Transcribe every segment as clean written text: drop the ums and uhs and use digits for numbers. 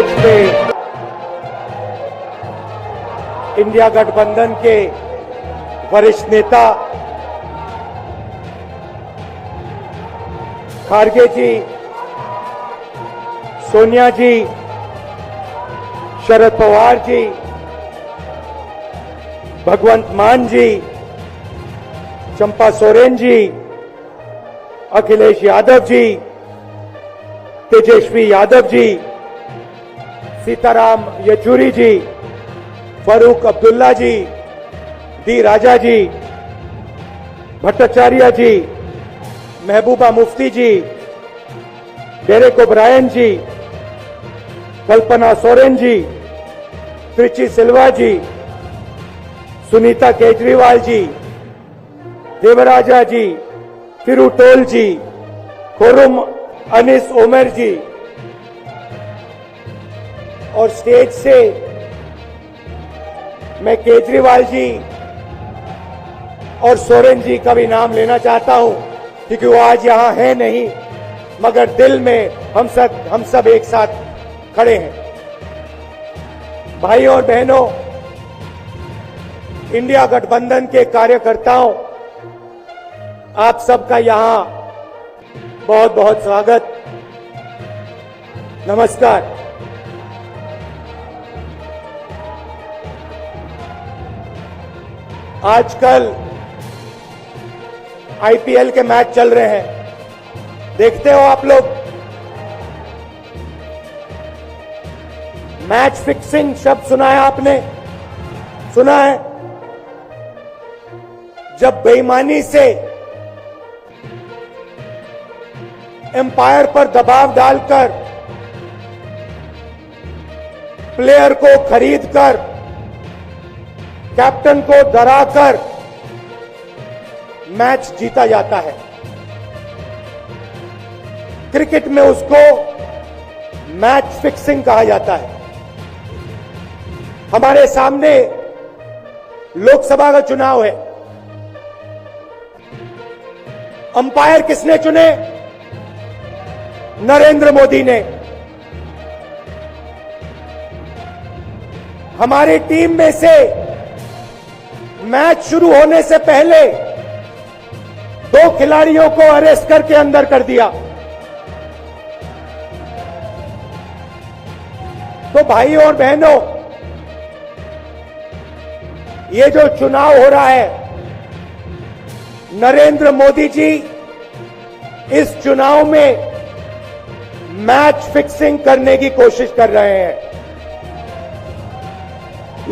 मंच पे इंडिया गठबंधन के वरिष्ठ नेता खारगे जी, सोनिया जी, शरद पवार जी, भगवंत मान जी, चंपा सोरेन जी, अखिलेश यादव जी, तेजस्वी यादव जी, सीताराम येचुरी जी, फारूक अब्दुल्ला जी, डी राजा जी, भट्टाचार्य जी, महबूबा मुफ्ती जी, डेरेक ओब्रायन जी, कल्पना सोरेन जी, त्रिची सिल्वा जी, सुनीता केजरीवाल जी, देवराजा जी, तिरुटोल जी, खुर्रम अनीस उमर जी, और स्टेज से मैं केजरीवाल जी और सोरेन जी का भी नाम लेना चाहता हूं, क्योंकि वो आज यहां है नहीं, मगर दिल में हम सब एक साथ खड़े हैं। भाई और बहनों, इंडिया गठबंधन के कार्यकर्ताओं, आप सबका यहां बहुत बहुत स्वागत, नमस्कार। आजकल आईपीएल के मैच चल रहे हैं, देखते हो आप लोग। मैच फिक्सिंग शब्द सुना है आपने? सुना है? जब बेईमानी से एम्पायर पर दबाव डालकर प्लेयर को खरीदकर कैप्टन को डराकर मैच जीता जाता है। क्रिकेट में उसको मैच फिक्सिंग कहा जाता है। हमारे सामने लोकसभा का चुनाव है। अंपायर किसने चुने? नरेंद्र मोदी ने। हमारी टीम में से मैच शुरू होने से पहले 2 खिलाड़ियों को अरेस्ट करके अंदर कर दिया। तो भाई और बहनों, ये जो चुनाव हो रहा है, नरेंद्र मोदी जी इस चुनाव में मैच फिक्सिंग करने की कोशिश कर रहे हैं।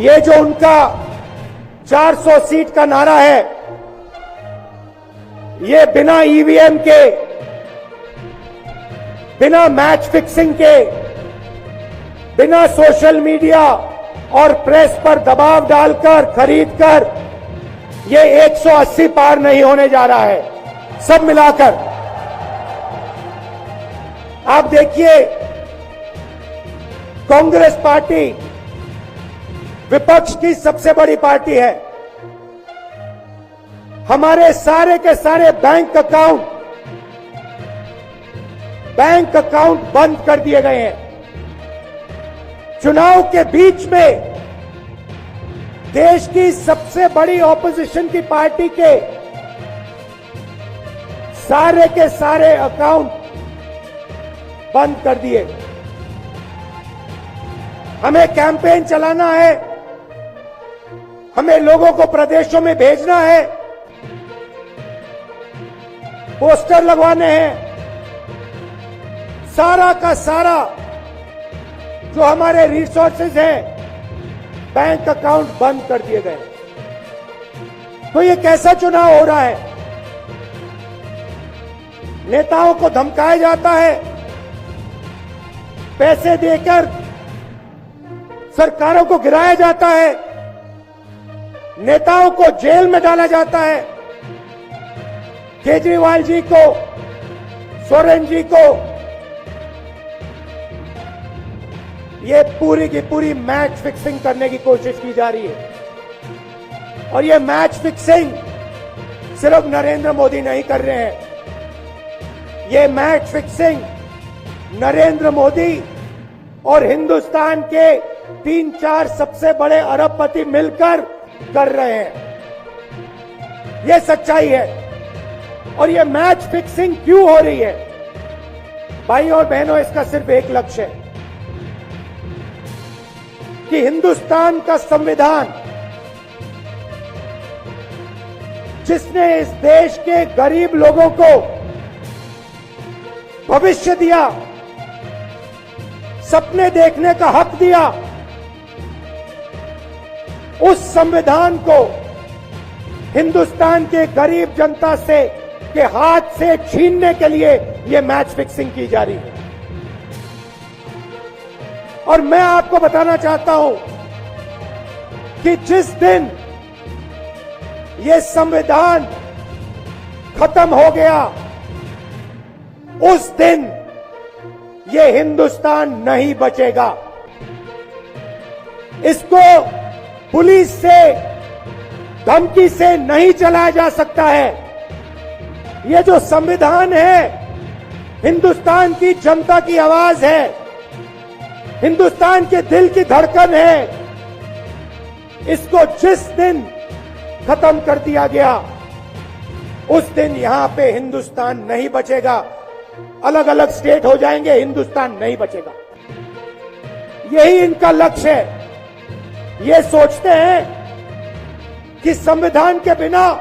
ये जो उनका 400 सीट का नारा है, ये बिना ईवीएम के, बिना मैच फिक्सिंग के, बिना सोशल मीडिया और प्रेस पर दबाव डालकर खरीदकर, ये 180 पार नहीं होने जा रहा है। सब मिलाकर आप देखिए, कांग्रेस पार्टी विपक्ष की सबसे बड़ी पार्टी है। हमारे सारे के सारे बैंक अकाउंट बंद कर दिए गए हैं। चुनाव के बीच में देश की सबसे बड़ी ऑपोजिशन की पार्टी के सारे अकाउंट बंद कर दिए। हमें कैंपेन चलाना है, हमें लोगों को प्रदेशों में भेजना है, पोस्टर लगवाने हैं। सारा का सारा जो हमारे रिसोर्सेज हैं, बैंक अकाउंट बंद कर दिए गए। तो ये कैसा चुनाव हो रहा है? नेताओं को धमकाया जाता है, पैसे देकर सरकारों को गिराया जाता है, नेताओं को जेल में डाला जाता है। केजरीवाल जी को, सोरेन जी को ये पूरी की पूरी मैच फिक्सिंग करने की कोशिश की जा रही है। और ये मैच फिक्सिंग सिर्फ नरेंद्र मोदी नहीं कर रहे हैं, ये मैच फिक्सिंग नरेंद्र मोदी और हिंदुस्तान के 3-4 सबसे बड़े अरबपति मिलकर कर रहे हैं। यह सच्चाई है। और यह मैच फिक्सिंग क्यों हो रही है? भाइयों और बहनों, इसका सिर्फ एक लक्ष्य है कि हिंदुस्तान का संविधान, जिसने इस देश के गरीब लोगों को भविष्य दिया, सपने देखने का हक दिया, उस संविधान को हिंदुस्तान के गरीब जनता से के हाथ से छीनने के लिए यह मैच फिक्सिंग की जा रही है। और मैं आपको बताना चाहता हूं कि जिस दिन यह संविधान खत्म हो गया, उस दिन यह हिंदुस्तान नहीं बचेगा। इसको पुलिस से, धमकी से नहीं चलाया जा सकता है। यह जो संविधान है, हिंदुस्तान की जनता की आवाज है, हिंदुस्तान के दिल की धड़कन है। इसको जिस दिन खत्म कर दिया गया, उस दिन यहां पे हिंदुस्तान नहीं बचेगा। अलग अलग स्टेट हो जाएंगे, हिंदुस्तान नहीं बचेगा। यही इनका लक्ष्य है। ये सोचते हैं कि संविधान के बिना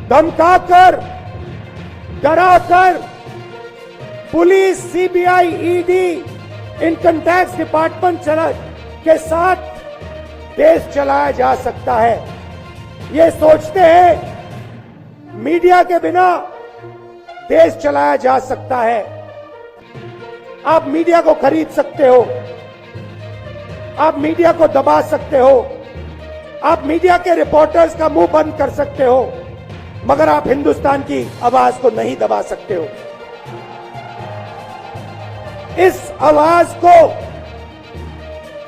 धमकाकर, डराकर police, CBI, ED, income tax department के साथ देश चलाया जा सकता है। ये सोचते हैं मीडिया के बिना देश चलाया जा सकता है। आप मीडिया को खरीद सकते हो, आप मीडिया को दबा सकते हो, आप मीडिया के रिपोर्टर्स का मुंह बंद कर सकते हो, मगर आप हिंदुस्तान की आवाज को नहीं दबा सकते हो। इस आवाज को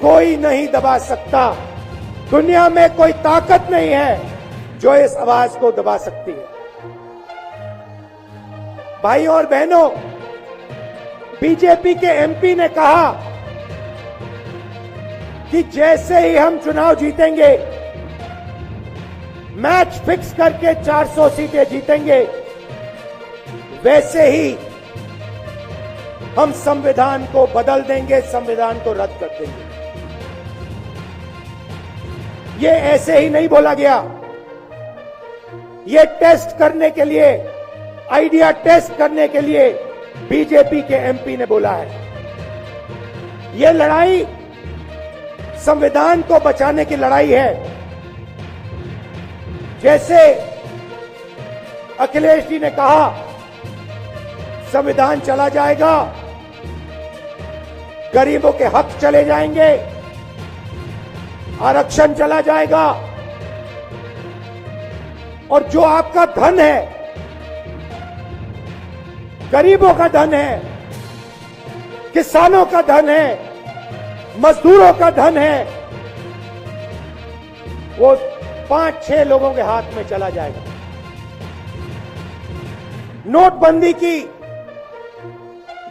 कोई नहीं दबा सकता। दुनिया में कोई ताकत नहीं है जो इस आवाज को दबा सकती है। भाइयों और बहनों, बीजेपी के एमपी ने कहा कि जैसे ही हम चुनाव जीतेंगे, मैच फिक्स करके 400 सीटें जीतेंगे, वैसे ही हम संविधान को बदल देंगे, संविधान को रद्द कर देंगे। ये ऐसे ही नहीं बोला गया। ये टेस्ट करने के लिए, आइडिया टेस्ट करने के लिए बीजेपी के एमपी ने बोला है। ये लड़ाई संविधान को बचाने की लड़ाई है। जैसे अखिलेश जी ने कहा, संविधान चला जाएगा, गरीबों के हक चले जाएंगे, आरक्षण चला जाएगा, और जो आपका धन है, गरीबों का धन है, किसानों का धन है, मजदूरों का धन है, वो 5-6 लोगों के हाथ में चला जाएगा। नोटबंदी की,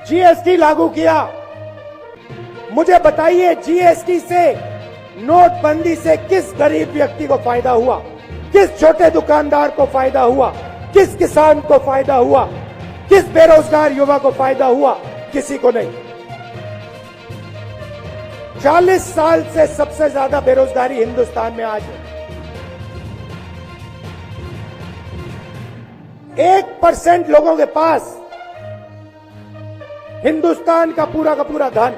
जीएसटी लागू किया। मुझे बताइए, जीएसटी से, नोटबंदी से किस गरीब व्यक्ति को फायदा हुआ? किस छोटे दुकानदार को फायदा हुआ? किस किसान को फायदा हुआ? किस बेरोजगार युवा को फायदा हुआ? किसी को नहीं। 40 साल से सबसे ज्यादा बेरोजगारी हिंदुस्तान में आज है। 1% लोगों के पास हिंदुस्तान का पूरा धन।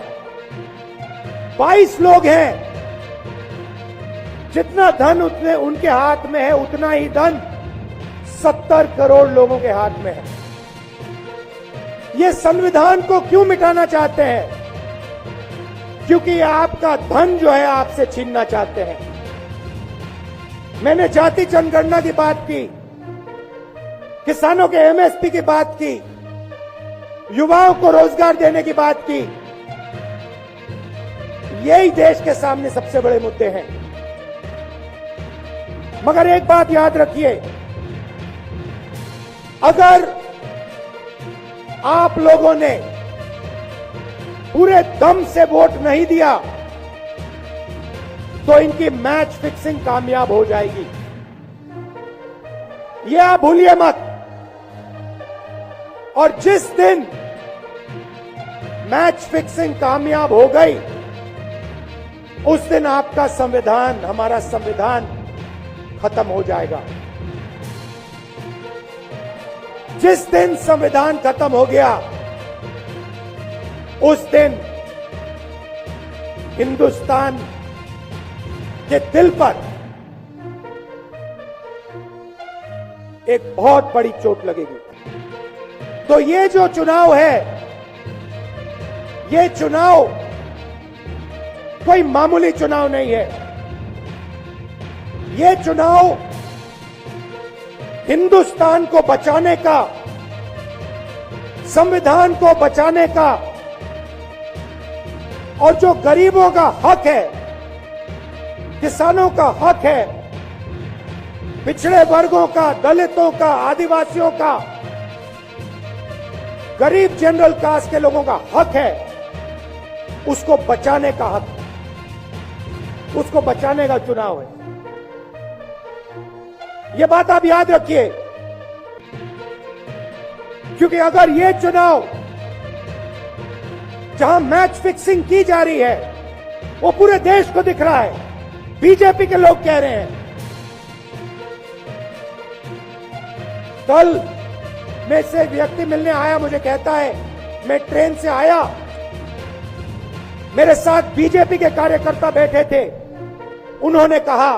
22 लोग हैं, जितना धन उतने उनके हाथ में है, उतना ही धन 70 करोड़ लोगों के हाथ में है। ये संविधान को क्यों मिटाना चाहते हैं? क्योंकि आपका धन जो है आपसे छीनना चाहते हैं। मैंने जाति जनगणना की बात की, किसानों के एमएसपी की बात की, युवाओं को रोजगार देने की बात की। यही देश के सामने सबसे बड़े मुद्दे हैं। मगर एक बात याद रखिए, अगर आप लोगों ने पूरे दम से वोट नहीं दिया तो इनकी मैच फिक्सिंग कामयाब हो जाएगी। ये आप भूलिए मत। और जिस दिन मैच फिक्सिंग कामयाब हो गई उस दिन आपका संविधान, हमारा संविधान खत्म हो जाएगा। जिस दिन संविधान खत्म हो गया उस दिन हिंदुस्तान के दिल पर एक बहुत बड़ी चोट लगेगी। तो ये जो चुनाव है, ये चुनाव कोई मामूली चुनाव नहीं है। ये चुनाव हिंदुस्तान को बचाने का, संविधान को बचाने का और जो गरीबों का हक है, किसानों का हक है, पिछड़े वर्गों का, दलितों का, आदिवासियों का, गरीब जनरल कास्ट के लोगों का हक है, उसको बचाने का हक, उसको बचाने का चुनाव है। यह बात आप याद रखिए, क्योंकि अगर यह चुनाव जहां मैच फिक्सिंग की जा रही है वो पूरे देश को दिख रहा है, बीजेपी के लोग कह रहे हैं। कल में से व्यक्ति मिलने आया, मुझे कहता है मैं ट्रेन से आया, मेरे साथ बीजेपी के कार्यकर्ता बैठे थे, उन्होंने कहा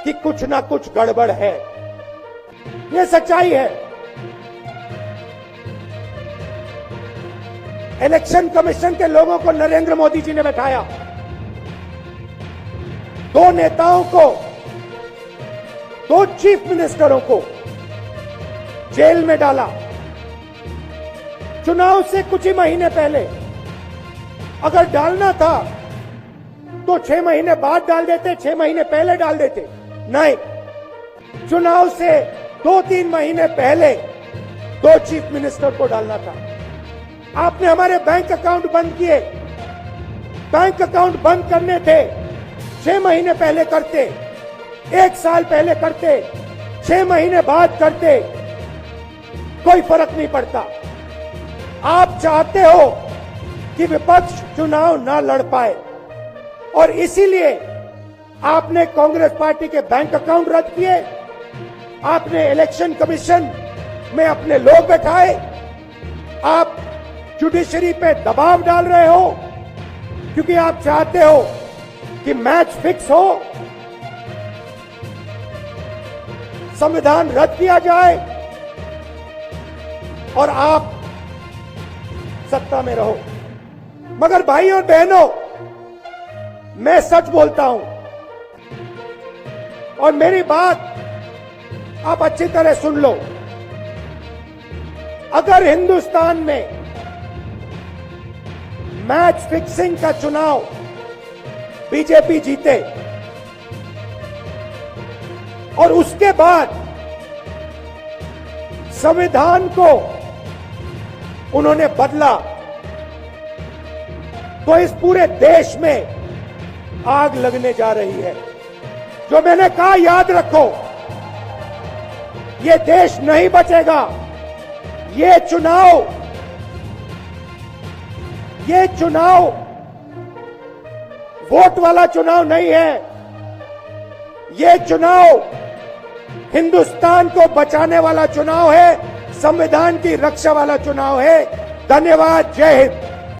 कि कुछ ना कुछ गड़बड़ है। यह सच्चाई है। इलेक्शन कमीशन के लोगों को नरेंद्र मोदी जी ने बैठाया, दो नेताओं को, दो चीफ मिनिस्टरों को जेल में डाला। चुनाव से कुछ ही महीने पहले अगर डालना था तो 6 महीने बाद डाल देते, 6 महीने पहले डाल देते। नहीं, चुनाव से 2-3 महीने पहले 2 चीफ मिनिस्टर को डालना था। आपने हमारे बैंक अकाउंट बंद किए। बैंक अकाउंट बंद करने थे, 6 महीने पहले करते, 1 साल पहले करते, 6 महीने बाद करते, कोई फर्क नहीं पड़ता। आप चाहते हो कि विपक्ष चुनाव ना लड़ पाए और इसीलिए आपने कांग्रेस पार्टी के बैंक अकाउंट रद्द किए, आपने इलेक्शन कमीशन में अपने लोग बैठाए, आप जुडिशरी पे दबाव डाल रहे हो क्योंकि आप चाहते हो कि मैच फिक्स हो, संविधान रद्द किया जाए और आप सत्ता में रहो। मगर भाइयों और बहनों, मैं सच बोलता हूं और मेरी बात आप अच्छी तरह सुन लो। अगर हिंदुस्तान में मैच फिक्सिंग का चुनाव बीजेपी जीते और उसके बाद संविधान को उन्होंने बदला, तो इस पूरे देश में आग लगने जा रही है। जो मैंने कहा याद रखो, ये देश नहीं बचेगा। ये चुनाव वोट वाला चुनाव नहीं है। ये चुनाव हिंदुस्तान को बचाने वाला चुनाव है, संविधान की रक्षा वाला चुनाव है। धन्यवाद। जय हिंद।